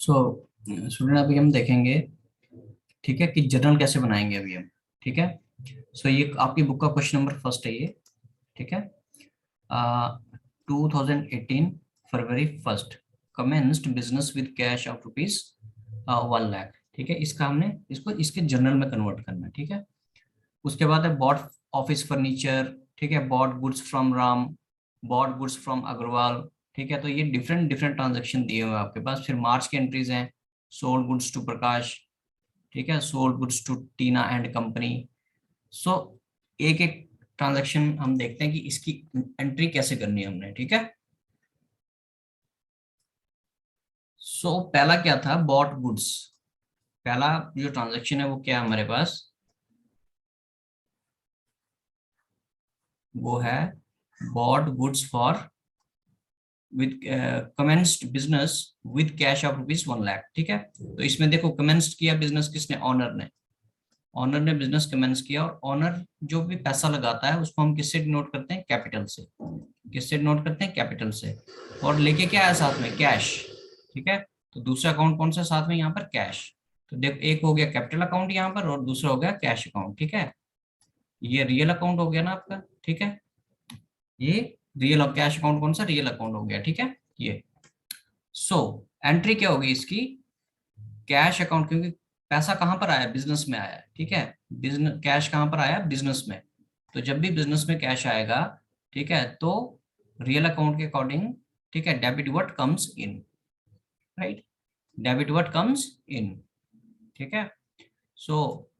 So student अभी हम देखेंगे, ठीक है, कि जर्नल कैसे बनाएंगे अभी हम। ठीक है। सो ये आपकी बुक का क्वेश्चन नंबर फर्स्ट है ये। ठीक है। 2018 February first commenced business with cash of rupees 1 lakh. ठीक है, इसका हमने इसको इसके जर्नल में कन्वर्ट करना है। ठीक है। उसके बाद है बॉट ऑफिस फर्नीचर। ठीक है, bought goods from Ram, bought goods from Agarwal. ठीक है, तो ये डिफरेंट डिफरेंट ट्रांजेक्शन दिए हुए हैं आपके पास। फिर मार्च के एंट्रीज हैं, सोल्ड गुड्स टू प्रकाश। ठीक है, sold goods to Tina and company. So एक एक ट्रांजैक्शन हम देखते हैं कि इसकी एंट्री कैसे करनी है हमने। ठीक है। सो पहला क्या था, बॉट गुड्स। पहला जो ट्रांजैक्शन है वो क्या है हमारे पास, वो है bought goods for with commenced business with cash of rupees 1 lakh. ठीक है, तो इसमें देखो कमेंस्ड किया बिजनेस किसने, ऑनर ने। ऑनर ने बिजनेस कमेंस किया, और ऑनर जो भी पैसा लगाता है उसको हम किससे डिनोट करते हैं, कैपिटल से। किससे डिनोट करते हैं, कैपिटल से। और लेके क्या है साथ में, कैश। ठीक है, तो दूसरा अकाउंट कौन सा साथ में, यहाँ पर कैश। तो देख, एक हो गया कैपिटल अकाउंट यहाँ पर, और दूसरा हो गया कैश अकाउंट। ठीक है, ये रियल अकाउंट हो गया ना आपका। ठीक है, ये रियल कैश अकाउंट कौन सा, रियल अकाउंट हो गया। ठीक है, ये सो एंट्री क्या होगी इसकी, कैश अकाउंट, क्योंकि पैसा कहां पर आया, बिजनेस में आया है। ठीक है, बिजनेस कैश कहां पर आया, बिजनेस में। तो जब भी बिजनेस में कैश आएगा, ठीक है, तो रियल अकाउंट के अकॉर्डिंग, ठीक है, debit what comes in, right, debit what comes इन। ठीक है, सो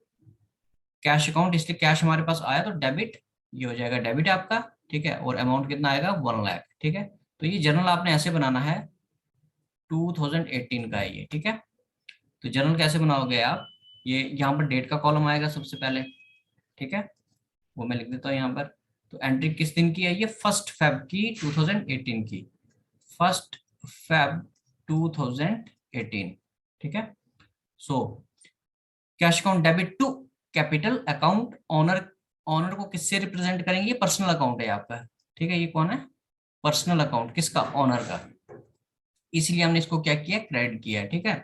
कैश अकाउंट, इसलिए कैश हमारे पास आया तो डेबिट, ये हो जाएगा डेबिट आपका। ठीक है, और अमाउंट कितना आएगा, 1 लाख। ठीक है, तो ये जर्नल आपने ऐसे बनाना है, 2018 का है ये। ठीक है, तो जर्नल कैसे बनाओगे आप, ये यहाँ पर डेट का कॉलम आएगा सबसे पहले। ठीक है, वो मैं लिख देता हूँ यहाँ पर। तो एंट्री किस दिन की है, ये 1 फेब की 2018 की, 1 फेब 2018। ठीक है, so cash account debit to capital account owner. Owner को किससे रिप्रेजेंट करेंगे, ये पर्सनल अकाउंट है आपका। ठीक है, ये कौन है, पर्सनल अकाउंट किसका, ऑनर का। इसलिए हमने इसको क्या किया, क्रेडिट किया है। ठीक है,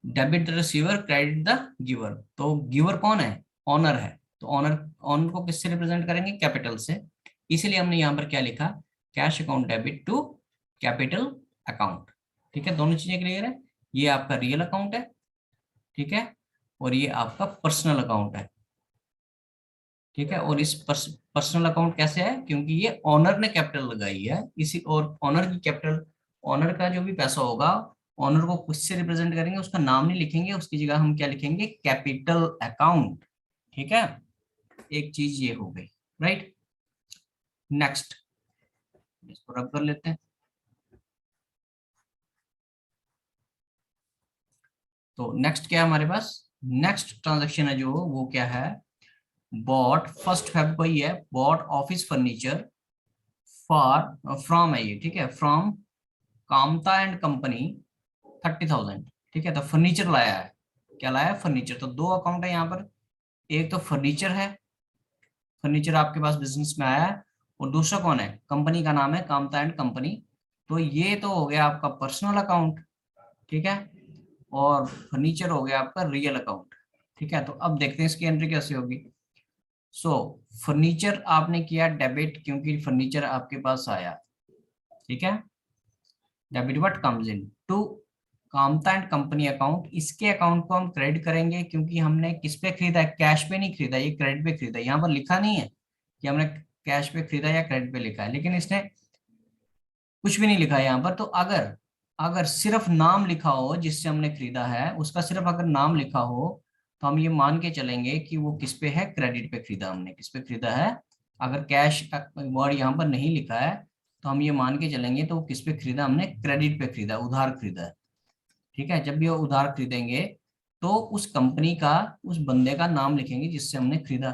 debit the receiver, credit the giver. तो गिवर कौन है, ऑनर है। तो ऑनर, ऑनर को किससे रिप्रेजेंट करेंगे, कैपिटल से। इसीलिए हमने यहाँ पर क्या लिखा, cash account debit to capital account. ठीक है, दोनों चीजें क्लियर है। ये आपका रियल अकाउंट है, ठीक है, और ये आपका पर्सनल अकाउंट है। ठीक है, और इस पर्सनल अकाउंट कैसे है, क्योंकि ये ऑनर ने कैपिटल लगाई है इसी, और ऑनर की कैपिटल, ऑनर का जो भी पैसा होगा, ऑनर को किससे रिप्रेजेंट करेंगे, उसका नाम नहीं लिखेंगे, उसकी जगह हम क्या लिखेंगे, कैपिटल अकाउंट। ठीक है, एक चीज ये हो गई, राइट। नेक्स्ट, इसको रब कर लेते हैं। तो नेक्स्ट क्या है हमारे पास, नेक्स्ट ट्रांजेक्शन है जो, वो क्या है, बॉट 1 फेब को ही है, bought office furniture for, from है ये। ठीक है, फ्रॉम कामता एंड कंपनी 30,000। ठीक है, तो फर्नीचर लाया है, क्या लाया है, फर्नीचर। तो दो अकाउंट है यहाँ पर, एक तो फर्नीचर है, फर्नीचर आपके पास बिजनेस में आया है, और दूसरा कौन है, कंपनी का नाम है कामता एंड कंपनी। तो ये तो हो गया आपका पर्सनल अकाउंट। ठीक है, और फर्नीचर हो गया आपका रियल अकाउंट। ठीक है, तो अब देखते हैं इसकी एंट्री कैसे होगी। सो फर्नीचर आपने किया डेबिट, क्योंकि फर्नीचर आपके पास आया। ठीक है, debit what comes in to Kamta and company account. इसके अकाउंट को हम क्रेडिट करेंगे, क्योंकि हमने किस पे खरीदा है, कैश पे नहीं खरीदा, ये क्रेडिट पे खरीदा। यहाँ पर लिखा नहीं है कि हमने कैश पे खरीदा या क्रेडिट पे लिखा है, लेकिन इसने कुछ भी नहीं लिखा है यहाँ पर। तो अगर, अगर सिर्फ नाम लिखा हो जिससे हमने खरीदा है, उसका सिर्फ अगर नाम लिखा हो, तो हम ये मान के चलेंगे कि वो किस पे है, क्रेडिट पे खरीदा हमने, किस पे खरीदा है। अगर कैश वर्ड यहाँ पर नहीं लिखा है, तो हम ये मान के चलेंगे तो वो किस पे खरीदा, हमने क्रेडिट पे खरीदा, उधार खरीदा है। ठीक है, जब भी वो उधार खरीदेंगे, तो उस कंपनी का, उस बंदे का नाम लिखेंगे जिससे हमने खरीदा।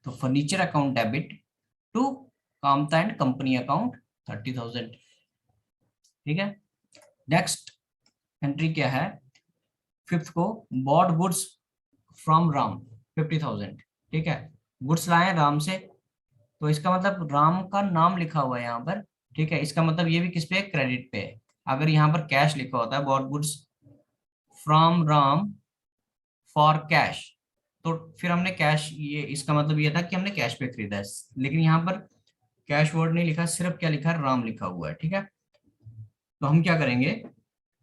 तो furniture account debit to Kamta and company account 30,000। ठीक है, नेक्स्ट एंट्री क्या है, फिफ्थ को, बॉट गुड्स फ्रॉम राम 50,000। ठीक है, गुड्स लाए राम से, तो इसका मतलब राम का नाम लिखा हुआ है यहाँ पर। ठीक है, इसका मतलब ये भी किस पे है, क्रेडिट पे है। अगर यहाँ पर कैश लिखा होता है bought goods from Ram for cash, तो फिर हमने कैश, ये इसका मतलब ये था कि हमने कैश पे खरीदा है। लेकिन यहाँ पर कैश वर्ड नहीं लिखा, सिर्फ क्या लिखा है, राम लिखा हुआ है। ठीक है, तो हम क्या करेंगे,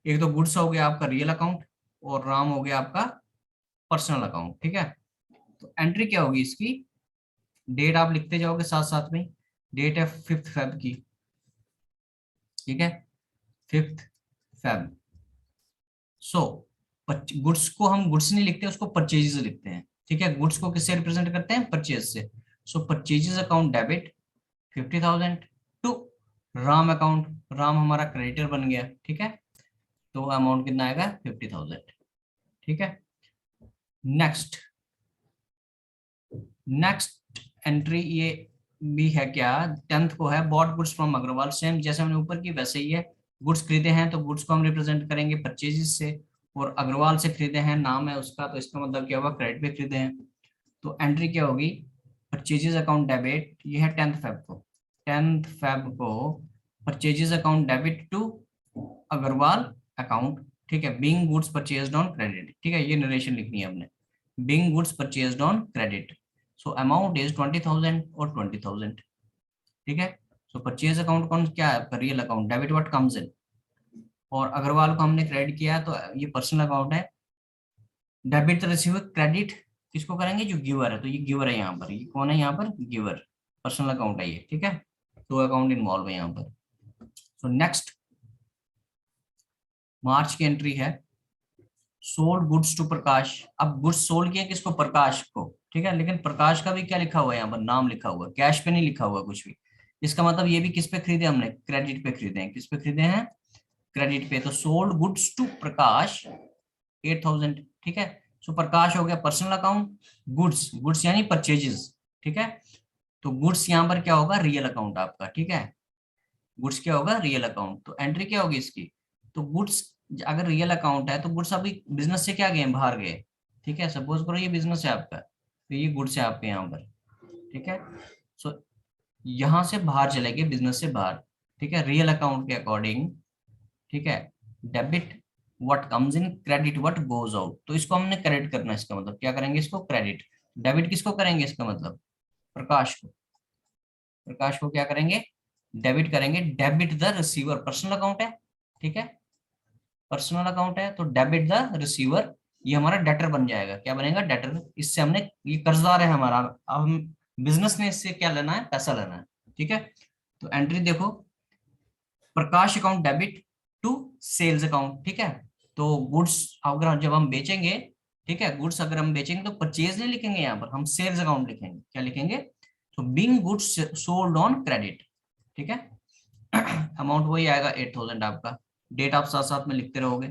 एक तो गुड्स हो गया आपका रियल अकाउंट और राम हो गया आपका पर्सनल अकाउंट। ठीक है, तो एंट्री क्या होगी इसकी, डेट आप लिखते जाओगे साथ साथ में, डेट है 5 फेब की। ठीक है, 5 फेब। सो गुड्स को हम गुड्स नहीं लिखते, उसको परचेजेस लिखते हैं। ठीक है, गुड्स को किससे रिप्रेजेंट करते हैं, परचेज से। So purchases account debit 50,000 to Ram account, Ram हमारा क्रेडिटर बन गया। ठीक है, तो अमाउंट कितना आएगा, 50,000। ठीक है, नेक्स्ट नेक्स्ट एंट्री ये भी है क्या, 10th को है bought goods from Agarwal. Same जैसे हमने ऊपर की वैसे ही है, गुड्स खरीदे हैं तो गुड्स को हम रिप्रेजेंट करेंगे परचेजेस से, और अग्रवाल से खरीदे हैं, नाम है उसका, तो इसका मतलब क्या होगा, क्रेडिट पे खरीदे हैं। तो एंट्री क्या होगी, परचेजेस अकाउंट डेबिट, ये है 10th फेब को, 10th फेब को purchases account debit to Agarwal account. ठीक है, being goods purchased on credit. ठीक है, ये नरेशन लिखनी है हमने, being goods purchased on credit. So amount is 20,000 और 20,000। ठीक है, सो परचेज अकाउंट कौन क्या है, आपका real account, debit what comes इन, और अग्रवाल को हमने क्रेडिट किया है तो ये पर्सनल अकाउंट है। डेबिट द रिसीवर, क्रेडिट किसको करेंगे, जो गिवर है, तो ये गिवर है यहाँ पर, ये कौन है यहाँ पर, गिवर, पर्सनल अकाउंट है ये। ठीक है, तो अकाउंट इन्वॉल्व है यहाँ पर। सो नेक्स्ट मार्च की एंट्री है, सोल्ड गुड्स टू प्रकाश। अब गुड्स सोल्ड किए किसको, प्रकाश को। ठीक है, लेकिन प्रकाश का भी क्या लिखा हुआ है यहाँ पर, नाम लिखा हुआ है, कैश पे नहीं लिखा हुआ कुछ भी। इसका मतलब ये भी किस पे खरीदे हमने, क्रेडिट पे खरीदे हैं। किस पे खरीदे हैं, क्रेडिट पे। तो सोल्ड गुड्स टू प्रकाश 8,000। ठीक है, सो प्रकाश हो गया पर्सनल अकाउंट, गुड्स, गुड्स यानी परचेजेस। ठीक है, तो गुड्स यहाँ पर क्या होगा, रियल अकाउंट आपका। ठीक है, गुड्स क्या होगा, रियल अकाउंट। तो एंट्री क्या होगी इसकी, तो गुड्स अगर रियल अकाउंट है तो गुड्स अभी बिजनेस से क्या गए, बाहर गए। ठीक है, सपोज करो ये बिजनेस है आपका, तो ये गुड्स है आपके यहाँ पर। ठीक है, सो यहाँ से बाहर चले गए, बिजनेस से बाहर। ठीक है, रियल अकाउंट के अकॉर्डिंग। ठीक है, debit what comes in, credit what goes out. तो इसको हमने क्रेडिट करना है, इसका मतलब क्या करेंगे, इसको क्रेडिट। डेबिट किसको करेंगे, इसका मतलब प्रकाश को, प्रकाश को क्या करेंगे, डेबिट करेंगे। Debit the receiver, personal account है। ठीक है, पर्सनल अकाउंट है तो डेबिट द रिसीवर, ये हमारा डेटर बन जाएगा। क्या बनेगा, डेटर। इससे हमने, ये कर्जदार है हमारा, अब हम बिजनेस ने इससे क्या लेना है, पैसा लेना है। ठीक है, तो एंट्री देखो, Prakash account debit to sales account. ठीक है, तो गुड्स अगर जब हम बेचेंगे, ठीक है, गुड्स अगर हम बेचेंगे तो परचेज नहीं लिखेंगे यहाँ पर, हम सेल्स अकाउंट लिखेंगे। क्या लिखेंगे, तो being goods sold on credit. ठीक है, अमाउंट वही आएगा 8,000 आपका। डेट आप साथ साथ में लिखते रहोगे,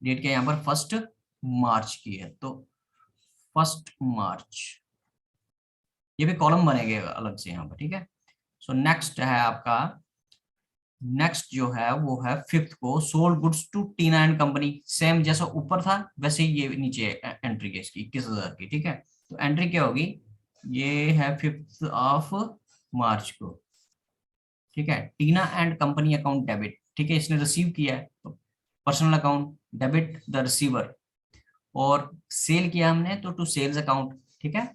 डेट क्या यहाँ पर 1 मार्च की है, तो 1 मार्च, ये भी कॉलम बनेगा अलग से यहाँ पर। ठीक है, सो नेक्स्ट है आपका, नेक्स्ट जो है वो है 5th को, sold goods to Tina and company. Same जैसा ऊपर था वैसे ही ये नीचे एंट्री है इसकी, 21,000 की। ठीक है, तो एंट्री क्या होगी, ये है 5 मार्च को। ठीक है, टीना एंड कंपनी अकाउंट डेबिट। ठीक है, इसने रिसीव किया है तो personal account, debit the receiver, और सेल किया हमने तो टू सेल्स अकाउंट। ठीक है,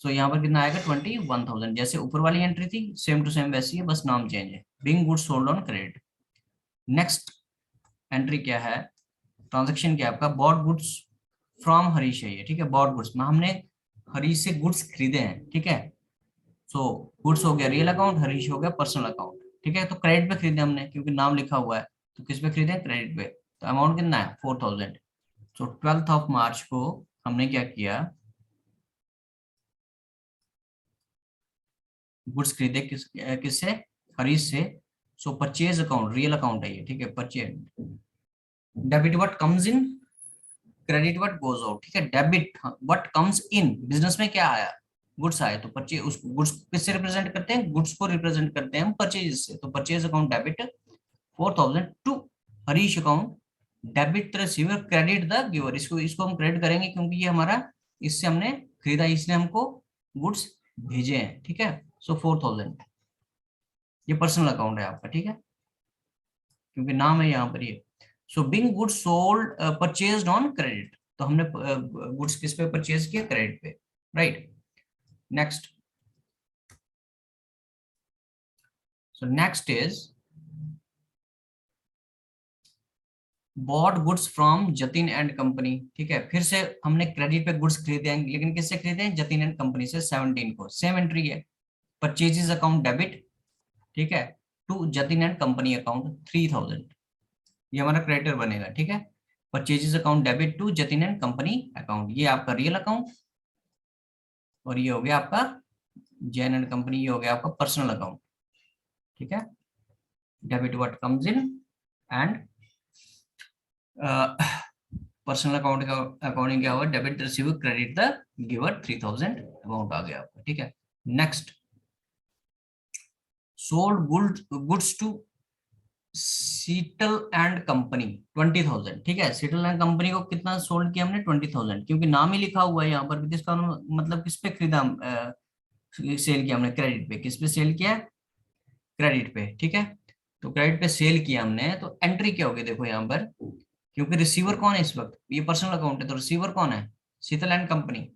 सो यहाँ पर कितना आएगा, 21,000। जैसे ऊपर वाली एंट्री थी सेम टू सेम वैसी है, बस नाम चेंज है, being goods sold on credit. Next entry क्या है, ट्रांजैक्शन क्या है आपका, बॉट गुड्स फ्रॉम हरीश है ये। ठीक है, बॉट गुड्स में हमने हरीश से गुड्स खरीदे हैं। ठीक है, सो गुड्स हो गया रियल अकाउंट, हरीश हो गया पर्सनल अकाउंट। ठीक है, तो क्रेडिट पे खरीदे हमने क्योंकि नाम लिखा हुआ है, तो किस पे खरीदे, क्रेडिट पे। तो अमाउंट कितना है, 4,000। सो 12 मार्च को हमने क्या किया, गुड्स खरीदे किससे, हरीश से। सो परचेज अकाउंट, रियल अकाउंट है ये। ठीक है, purchase, debit what comes in, credit what goes out. ठीक है, debit what comes in, business में क्या आया, गुड्स आए, तो परचेज, उस गुड्स किससे रिप्रेजेंट करते हैं, गुड्स को रिप्रेजेंट करते हैं हम परचेज से। तो purchase account debit 4,000 to Harish account, debit the receiver, credit the giver. इसको इसको हम क्रेडिट करेंगे क्योंकि ये हमारा, इससे हमने खरीदा, इसने हमको गुड्स भेजे हैं। ठीक है, सो 4,000, ये पर्सनल अकाउंट है आपका। ठीक है, क्योंकि नाम है यहाँ पर ये। So being goods sold purchased on credit, तो हमने गुड्स किस पे परचेज किया, क्रेडिट पे, right. Next, so next is bought goods from Jatin and company, ठीक है। फिर से हमने क्रेडिट पे गुड्स खरीदे हैं, लेकिन किससे खरीदे हैं, जतिन एंड कंपनी से, 17 को। सेम एंट्री है, परचेजेस अकाउंट डेबिट, ठीक है, to Jatin and company account 3000, ये हमारा क्रेडिटर बनेगा, ठीक है। Purchases account debit to Jatin and company account, ये आपका रियल अकाउंट, और ये हो गया आपका जैन एंड कंपनी, ये हो गया आपका पर्सनल अकाउंट, ठीक है। Debit what comes in and personal account का अकाउंटिंग क्या हुआ, debit receive credit the giver 3000 amount आ गया आपका, ठीक है। Next, sold goods to Sheetal and company 20,000, ठीक है। सीटल एंड कंपनी को कितना सोल्ड किया हमने, 20,000, क्योंकि नाम ही लिखा हुआ है यहाँ पर, किसका मतलब किस पे खरीदा, सेल किया हमने, क्रेडिट पे। किस पे सेल किया, क्रेडिट पे, ठीक है। तो क्रेडिट पे सेल किया हमने, तो एंट्री क्या होगी, देखो यहाँ पर, क्योंकि रिसीवर कौन है इस वक्त, ये पर्सनल अकाउंट है, तो रिसीवर कौन है, Sheetal and company,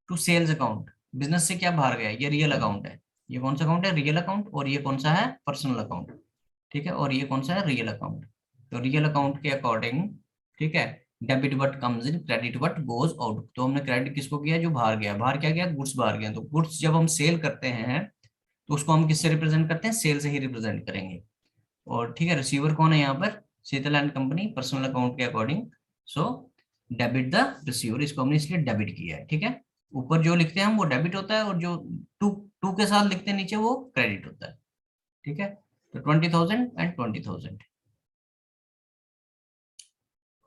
to sales account, business से क्या बाहर गया, ये रियल अकाउंट है। ये कौन सा अकाउंट है, रियल अकाउंट, और ये कौन सा है, पर्सनल अकाउंट, ठीक है। और ये कौन सा है, रियल अकाउंट। तो रियल अकाउंट के अकॉर्डिंग, ठीक है, debit what comes in, credit what goes out. तो हमने क्रेडिट किसको किया, जो बाहर गया, बाहर क्या गया, गुड्स बाहर गया। तो गुड्स जब हम सेल करते हैं तो उसको हम किससे रिप्रेजेंट करते हैं, सेल से ही रिप्रेजेंट करेंगे। और ठीक है, रिसीवर कौन है यहाँ पर, शीतल एंड कंपनी, पर्सनल अकाउंट के according. So debit the receiver, इसको हमने इसलिए डेबिट किया है, ठीक है। ऊपर जो लिखते हैं हम वो डेबिट होता है, और जो टू टू के साथ लिखते हैं नीचे वो क्रेडिट होता है, ठीक है। तो 20,000 एंड 20,000,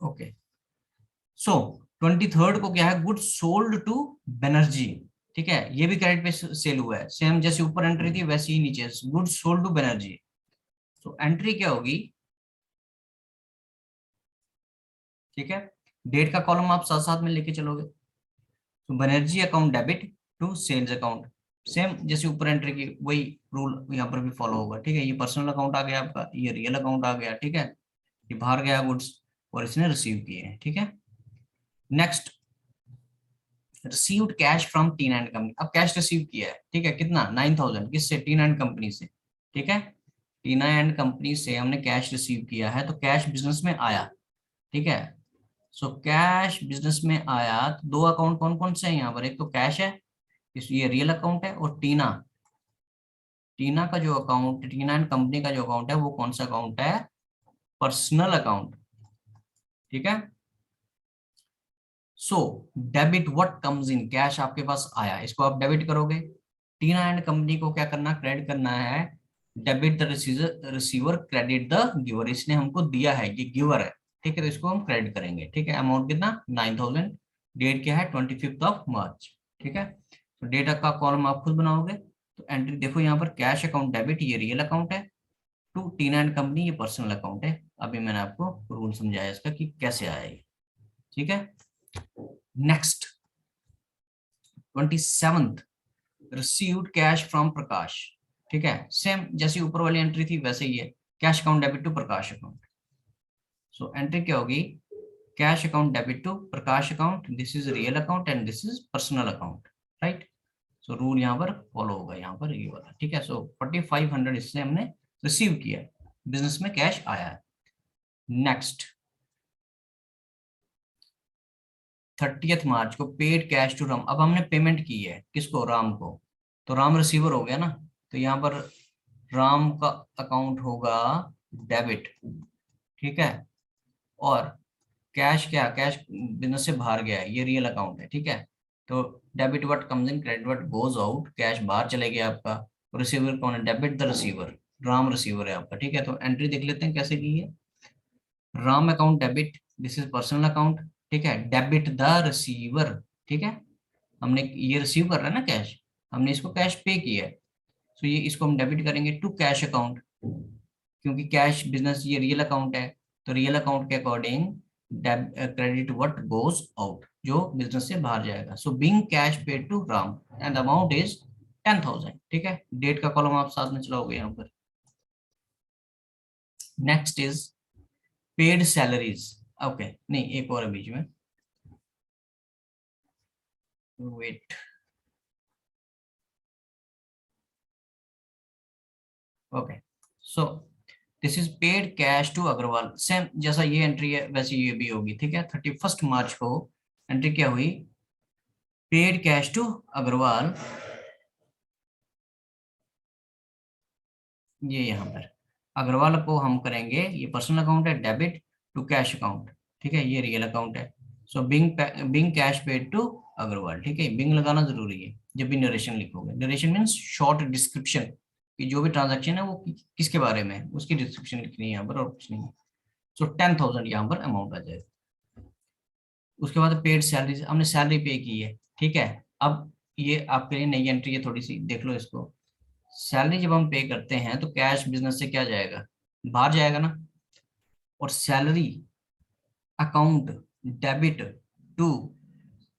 ओके। सो 23rd को क्या है, गुड्स सोल्ड टू बेनर्जी, ठीक है। ये भी क्रेडिट पे सेल हुआ है, सेम जैसे ऊपर एंट्री थी वैसे ही नीचे, गुड्स सोल्ड टू बेनर्जी। तो एंट्री क्या होगी, ठीक है, डेट का कॉलम आप साथ साथ में लेके चलोगे। तो Banerjee account debit to sales account, same जैसे ऊपर एंट्री की वही रूल यहाँ पर भी फॉलो होगा, ठीक है। ये पर्सनल अकाउंट आ गया आपका, ये रियल अकाउंट आ गया, ठीक है। ये बाहर गया गुड्स और इसने रिसीव किए हैं, ठीक है। Next, received cash from Tina and company, अब कैश रिसीव किया है, ठीक है, कितना, 9,000, किससे, टीना एंड कंपनी से, ठीक है। टीना एंड कंपनी से हमने कैश रिसीव किया है, तो कैश बिजनेस में आया, ठीक है। सो कैश बिजनेस में आया, तो दो अकाउंट कौन कौन से हैं यहाँ पर, एक तो कैश है, ये रियल अकाउंट है, और टीना, टीना का जो अकाउंट, टीना एंड कंपनी का जो अकाउंट है वो कौन सा अकाउंट है, पर्सनल अकाउंट, ठीक है। So debit what comes in, cash आपके पास आया, इसको आप डेबिट करोगे। टीना एंड कंपनी को क्या करना, क्रेडिट करना है, debit the receiver credit the giver, इसने हमको दिया है, ये गिवर है, ठीक है। तो इसको हम क्रेडिट करेंगे, ठीक है। अमाउंट कितना, 9,000, डेट क्या है, 25th ऑफ मार्च, ठीक है। तो डेट का कॉलम आप खुद बनाओगे। तो एंट्री देखो यहाँ पर, कैश अकाउंट डेबिट, ये रियल अकाउंट है, टू टीना एंड कंपनी, ये पर्सनल अकाउंट है। अभी मैंने आपको रूल समझाया इसका कि कैसे आया ये, ठीक है। Next, 27th, received cash from Prakash, ठीक है। सेम जैसी ऊपर वाली एंट्री थी वैसे ही है, cash account debit to Prakash account. So entry क्या होगी, cash account debit to Prakash account, this is real account and this is personal account, right. So rule यहाँ पर फॉलो होगा, यहाँ पर ये वाला, ठीक है। सो 4,500 इससे हमने रिसीव किया, बिजनेस में कैश आया है। नेक्स्ट, 30th मार्च को पेड कैश टू राम, अब हमने पेमेंट की है किसको, राम को, तो राम रिसीवर हो गया ना। तो यहाँ पर राम का अकाउंट होगा डेबिट, ठीक है। और कैश क्या, कैश बिजनेस से बाहर गया है, ये रियल अकाउंट है, ठीक है। तो debit what comes in, credit what goes out, cash बाहर चले गया आपका। रिसीवर कौन है, debit the receiver, Ram receiver है आपका, ठीक है। तो एंट्री देख लेते हैं कैसे की है, Ram account debit, this is personal account, ठीक है, डेबिट द रिसीवर, ठीक है। हमने ये रिसीव कर रहा है ना कैश, हमने इसको कैश पे किया है, तो ये इसको हम डेबिट करेंगे टू कैश अकाउंट, क्योंकि कैश बिजनेस ये रियल अकाउंट है। तो रियल अकाउंट के according credit what goes out, जो बिजनेस से बाहर जाएगा। So being cash paid to Ram and amount is 10,000, ठीक है। डेट का कॉलम आप साथ में चलाओगे यहाँ पर। Next is paid salaries. Okay, नहीं एक और है बीच में, wait, okay. So this is paid cash to Agarwal, same जैसा ये एंट्री है वैसे ये भी होगी, ठीक है। 31 मार्च को एंट्री क्या हुई, पेड कैश टू अग्रवाल, ये यहाँ पर अग्रवाल को हम करेंगे, ये पर्सनल अकाउंट है, डेबिट टू कैश अकाउंट, ठीक है, ये रियल अकाउंट है। So being cash paid to Agarwal, ठीक है, बिंग लगाना जरूरी है जब भी नरेशन लिखोगे। नरेशन मीन्स शॉर्ट डिस्क्रिप्शन, कि जो भी ट्रांजैक्शन है वो किसके बारे में है उसकी डिस्क्रिप्शन लिखनी है यहाँ पर, और कुछ नहीं है। सो 10,000 यहाँ पर अमाउंट आ जाएगा। उसके बाद पेड सैलरी, हमने सैलरी पे की है, ठीक है। अब ये आपके लिए नई एंट्री है, थोड़ी सी देख लो इसको। सैलरी जब हम पे करते हैं तो कैश बिजनेस से क्या जाएगा, बाहर जाएगा ना। और सैलरी अकाउंट डेबिट टू,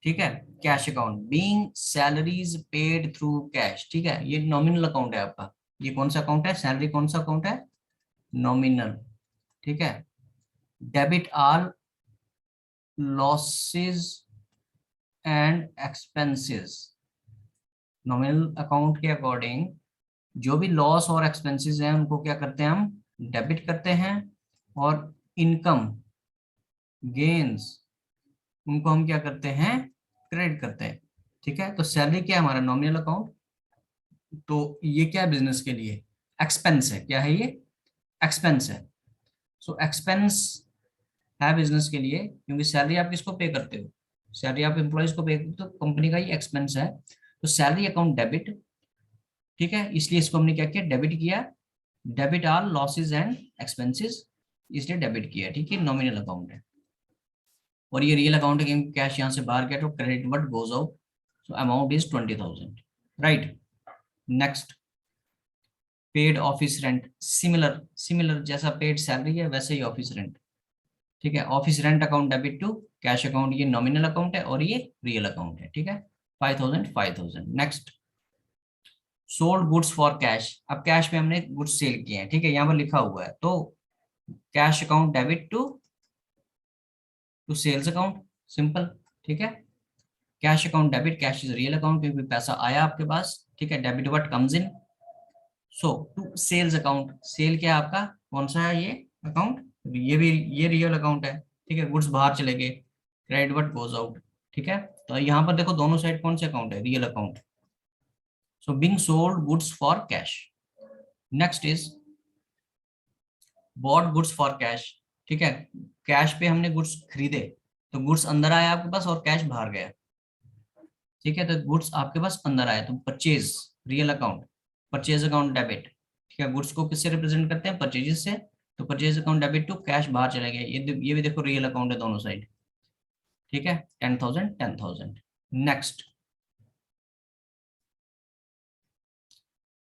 ठीक है, cash account, being salaries paid through cash, ठीक है, ये नॉमिनल अकाउंट है आपका। ये कौन सा अकाउंट है, सैलरी कौन सा अकाउंट है, नॉमिनल, ठीक है। Debit all losses and expenses, nominal account के अकॉर्डिंग जो भी लॉस और एक्सपेंसेस हैं उनको क्या करते हैं, हम डेबिट करते हैं, और इनकम गेन्स उनको हम क्या करते हैं, क्रेडिट करते हैं, ठीक है। तो सैलरी क्या है, हमारा नॉमिनल अकाउंट, तो ये क्या है बिजनेस के लिए, एक्सपेंस है, क्या है ये, एक्सपेंस है। सो एक्सपेंस है बिजनेस के लिए, क्योंकि सैलरी आप किसको पे करते हो, सैलरी आप एम्प्लॉयज को पे करते हो, तो कंपनी का ही एक्सपेंस है। तो सैलरी अकाउंट डेबिट, ठीक है, इसलिए इसको हमने क्या किया, डेबिट किया, debit are losses and expenses, इसलिए डेबिट किया, ठीक है, नॉमिनल अकाउंट है। और ये रियल अकाउंट है क्योंकि कैश यहाँ से बाहर गया तो credit what goes out, so amount is 20,000, right. Next, paid office rent, similar similar जैसा पेड सैलरी है वैसे ही ऑफिस रेंट, ठीक है। Office rent account debit to cash account, ये नॉमिनल अकाउंट है और ये रियल अकाउंट है, ठीक है। 5,000 5,000। Next, sold goods for cash, अब कैश में हमने गुड्स सेल किए हैं, ठीक है, यहाँ पर लिखा हुआ है, तो cash account debit to sales account, simple, ठीक है। Cash account debit, cash is real account क्योंकि पैसा आया आपके पास, ठीक है, debit what comes in. So to sales account, sale क्या है आपका, कौन सा है ये अकाउंट, ये भी ये रियल अकाउंट है, ठीक है, गुड्स बाहर चले गए, क्रेडिट व्हाट गोज आउट, ठीक है। तो यहाँ पर देखो दोनों साइड कौन से अकाउंट है, real account. So being sold goods for cash. Next is bought goods for cash, ठीक है, कैश पे हमने गुड्स खरीदे, तो गुड्स अंदर आया आपके पास और कैश बाहर गया, ठीक है। तो गुड्स आपके पास अंदर आए तो purchase, real account, purchase account debit, ठीक है, गुड्स को किससे रिप्रेजेंट करते हैं, परचेजेस से, तो purchase account debit to cash बाहर चले गए, ये भी देखो रियल अकाउंट है दोनों साइड, ठीक है, 10,000 10,000। Next,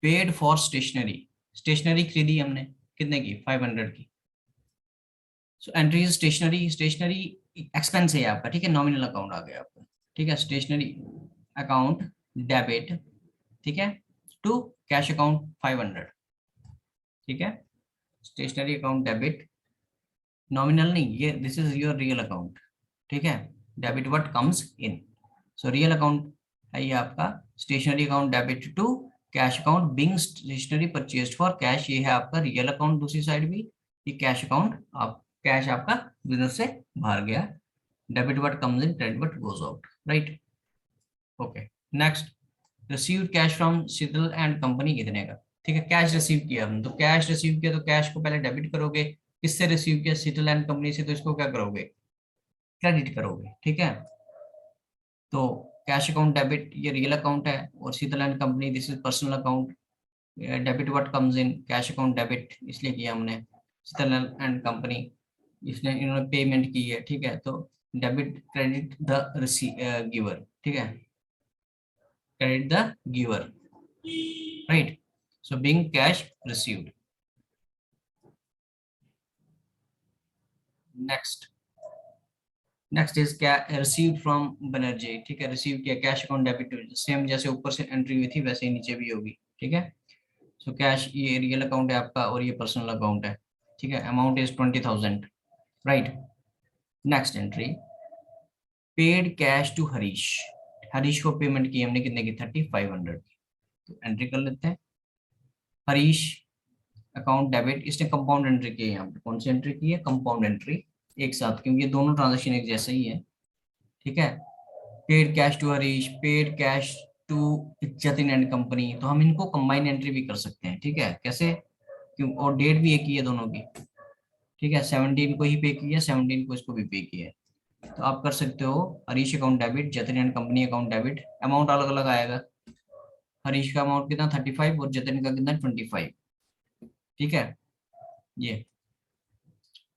paid for stationery, stationery खरीदी हमने, कितने की, 500 की। So entry stationery, stationery expense है आपका, ठीक है, नॉमिनल अकाउंट आ गया आपका, ठीक है, स्टेशनरी अकाउंट डेबिट, ठीक है, टू कैश अकाउंट 500, ठीक है, स्टेशनरी अकाउंट डेबिट, नॉमिनल नहीं, ये this is your real account, ठीक है, debit what comes in. So real account है ये आपका, stationery account debit to cash account being stationery purchased for cash, ये है आपका रियल अकाउंट, दूसरी साइड भी ये कैश अकाउंट, आप कैश आपका बिजनेस से बाहर गया, debit what comes in, credit what goes out, right, okay. Next, received cash from Sheetal and company, कितने का, ठीक है, कैश रिसीव किया हमने, तो कैश रिसीव किया तो कैश को पहले डेबिट करोगे, किससे रिसीव किया, शीतल एंड कंपनी से, तो इसको क्या करोगे, क्रेडिट करोगे, ठीक है। तो कैश अकाउंट डेबिट ये रियल अकाउंट है, और Sheetal and company this is personal account, debit what comes in, cash account debit इसलिए किया हमने, शीतल एंड कंपनी इसने इन्होंने पेमेंट की है, ठीक है, तो डेबिट क्रेडिट द गिवर, ठीक है, credit the giver, right? So being cash received. Next, next is क्या, received from Banerjee, ठीक है, रिसीव किया, कैश अकाउंट डेबिट, सेम जैसे ऊपर से एंट्री हुई थी वैसे ही नीचे भी होगी, ठीक है। सो कैश ये रियल अकाउंट है आपका और ये पर्सनल अकाउंट है, ठीक है, amount is 20,000, right. Next entry, paid cash to Harish, Harish को पेमेंट की हमने कितने की, 3500। तो एंट्री कर लेते हैं, हरीश अकाउंट डेबिट, इसने कंपाउंड एंट्री की है, यहाँ पे कौन सी एंट्री की है, कंपाउंड एंट्री एक साथ, क्योंकि ये दोनों ट्रांजेक्शन एक जैसे ही है, ठीक है। Paid cash to Harish, paid cash to Jatin and company, तो हम इनको कंबाइन एंट्री भी कर सकते हैं, ठीक है, कैसे, क्यों, और डेट भी एक ही है दोनों की, ठीक है, 17 को ही पे किया, 17 को इसको भी पे किया है। तो आप कर सकते हो, Harish account debit, Jatin and company account debit, amount अलग अलग आएगा, हरीश का अमाउंट कितना 35 और जतिन का कितना 25, ठीक है। ये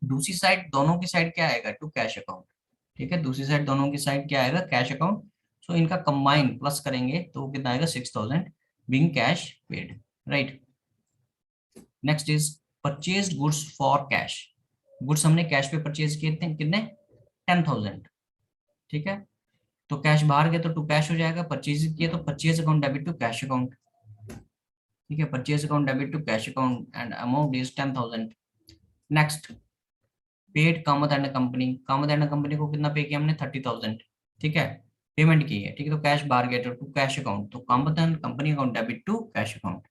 दूसरी साइड, दोनों की साइड क्या आएगा, टू कैश अकाउंट, ठीक है, दूसरी साइड दोनों की साइड क्या आएगा, कैश अकाउंट। सो इनका कंबाइन प्लस करेंगे तो वो कितना आएगा, 6,000 being cash paid, right. Next is purchased goods for cash, goods हमने कैश पे परचेज किए थे कितने, 10,000, ठीक है। तो कैश बाहर गया तो टू कैश हो जाएगा, परचेज किए तो purchase account debit to cash account, ठीक है, purchase account debit to cash account and amount is 10,000। Next, paid Kamat and company, Kamat and company को कितना पे किया हमने, 30,000, ठीक है, पेमेंट की है, ठीक है, तो कैश बाहर गया तो टू कैश अकाउंट, तो Kamat and company account debit to cash account,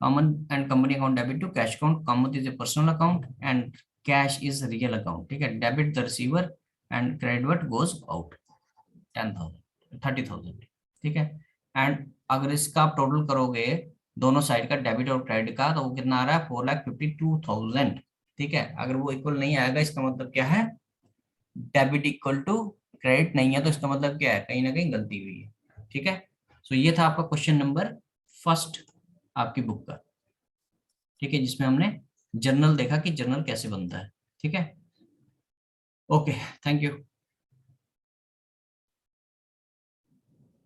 common and company account debit to cash account, Kamat is a personal account and cash is real account, ठीक है, debit the receiver and credit what goes out, 10,000 30,000, ठीक है। And अगर इसका आप total करोगे दोनों side का, डेबिट और क्रेडिट का, तो वो कितना आ रहा है, 4,52,000, ठीक है। अगर वो इक्वल नहीं आएगा इसका मतलब क्या है, डेबिट इक्वल टू क्रेडिट नहीं है, तो इसका मतलब क्या है, कहीं ना कहीं गलती हुई है, ठीक है। सो ये था आपका क्वेश्चन नंबर फर्स्ट आपकी बुक का, ठीक है, जिसमें हमने जर्नल देखा कि जर्नल कैसे बनता है, ठीक है। Okay, thank you.